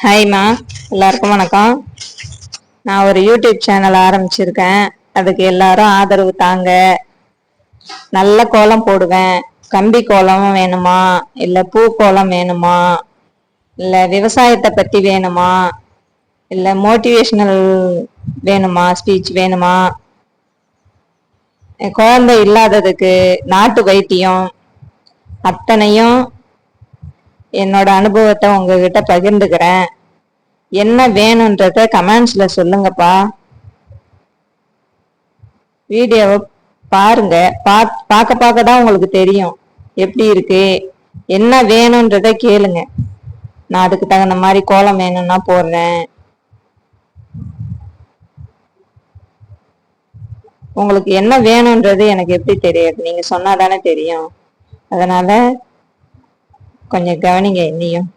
ஹாய்மா, எல்லாருக்கும் வணக்கம். நான் ஒரு யூடியூப் சேனல் ஆரம்பிச்சிருக்கேன். அதுக்கு எல்லாரும் ஆதரவு தாங்க. நல்ல கோலம் போடுவேன். கம்பி கோலம் வேணுமா, இல்ல பூ கோலம் வேணுமா, இல்ல விவசாயத்தை பத்தி வேணுமா, இல்ல மோட்டிவேஷனல் வேணுமா, ஸ்பீச் வேணுமா, குழந்தை இல்லாததுக்கு நாட்டு வைத்தியம், அத்தனையும் என்னோட அனுபவத்தை உங்ககிட்ட பகிர்ந்துக்கிறேன். என்ன வேணும்ன்றத கமெண்ட்ஸ்ல சொல்லுங்கப்பா. வீடியோவை பாருங்க. பார்க்க பார்க்க தான் உங்களுக்கு தெரியும் எப்படி இருக்கு. என்ன வேணும்ன்றத கேளுங்க. நான் அதுக்கு தகுந்த மாதிரி கோலம் வேணும்னா போடுறேன். உங்களுக்கு என்ன வேணும்ன்றது எனக்கு எப்படி தெரியாது, நீங்க சொன்னாதானே தெரியும். அதனால கொஞ்சம் கவனிங்க என்னையும்.